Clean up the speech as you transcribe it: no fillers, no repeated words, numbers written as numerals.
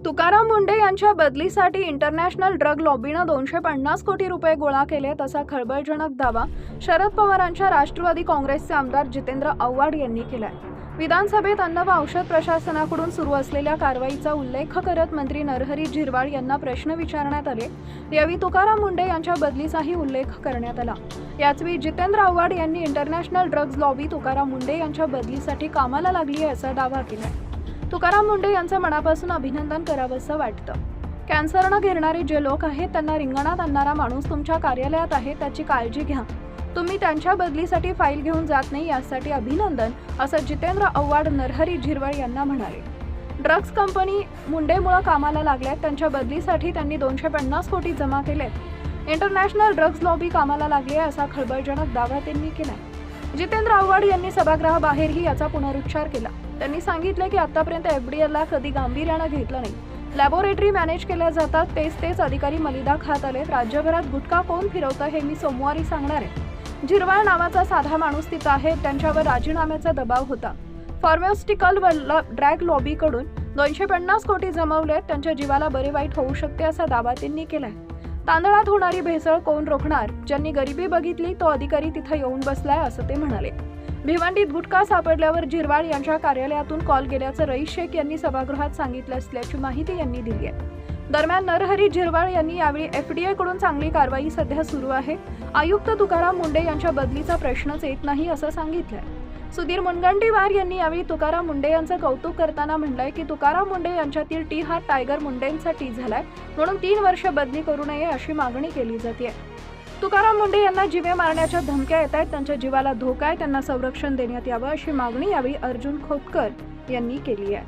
तुकाराम मुंढे यांच्या बदलीसाठी international drug लॉबीनं 250 कोटी रुपये गोळा केले तसा खळबळजनक दावा शरद पवारांच्या राष्ट्रवादी काँग्रेसचे आमदार जितेंद्र आव्हाड यांनी केलाय। विधानसभेत अन्न व औषध प्रशासनाकडून सुरू असलेल्या कारवाईचा उल्लेख करत मंत्री नरहरी झिरवाळ यांना प्रश्न विचारण्यात आले। यावेळी तुकाराम मुंढे यांच्या बदलीचाही उल्लेख करण्यात आला। याचवेळी जितेंद्र आव्हाड यांनी international drugs lobby Tukaram Mundhe यांच्या बदलीसाठी कामाला लागली आहे असा दावा केलाय। तुकाराम मुंढे यांचं मनापासून अभिनंदन करावंसं वाटतं। कॅन्सरनं घेणारे जे लोक आहेत त्यांना रिंगणात आणणारा माणूस तुमच्या कार्यालयात आहे, त्याची काळजी घ्या। तुम्ही त्यांच्या बदलीसाठी फाईल घेऊन जात नाही यासाठी अभिनंदन, असं जितेंद्र आव्हाड नरहरी झिरवाळ यांना म्हणाले। ड्रग्ज कंपनी मुंडेमुळे कामाला लागल्यात, त्यांच्या बदलीसाठी त्यांनी 250 कोटी जमा केलेत। इंटरनॅशनल ड्रग्ज लॉबी कामाला लागली आहे असा खळबळजनक दावा त्यांनी केलाय। जितेंद्र आव्हाड यांनी सभागृहाबाहेरही याचा पुनरुच्चार केला। त्यांनी सांगितले की आतापर्यंत एफडीएला कधी गांभीर्यानं घेतलं नाही। लॅबोरेटरी मॅनेज केल्या जातात, तेच अधिकारी मलिदा खात आले। राज्यभरात गुटखा कोण फिरवतं हे मी सोमवारी सांगणार आहे। झिरवाळ नावाचा साधा माणूस तिथं आहे, त्यांच्यावर राजीनाम्याचा दबाव होता। फार्मास्युटिकल ड्रग लॉबीकडून 250 कोटी जमवलेत, त्यांच्या जीवाला बरे वाईट होऊ शकते असा दावा त्यांनी केलाय। तांदळात होणारी भेसळ कोण रोखणार? ज्यांनी गरिबी बघितली तो अधिकारी तिथं येऊन बसलाय असं ते म्हणाले। भिवंडीत गुटखा सापडल्यावर झिरवाळ यांच्या कार्यालयातून कॉल गेल्याचं रईस शेख यांनी सभागृहात सांगितलं असल्याची माहिती यांनी दिली आहे। दरम्यान नरहरी झिरवाळ यांनी यावेळी एफडीए कडून चांगली कारवाई सध्या सुरू आहे। आयुक्त तुकाराम मुंढे यांच्या बदलीचा प्रश्नच येत नाही असं सांगितलंय। सुधीर मुनगंटीवार यांनी यावेळी तुकाराम मुंढे यांचं कौतुक करताना म्हटलंय की तुकाराम मुंढे यांच्यातील टी हा टायगर मुंडेंचा टी झालाय, म्हणून 3 वर्ष बदली करू नये अशी मागणी केली जाते। तुकाराम मुंढे यांना जीवे मारण्याच्या धमक्या येत आहेत, त्यांच्या जीवाला धोका आहे, त्यांना संरक्षण देण्यात यावं अशी मागणी यावेळी अर्जुन खोतकर यांनी केली आहे।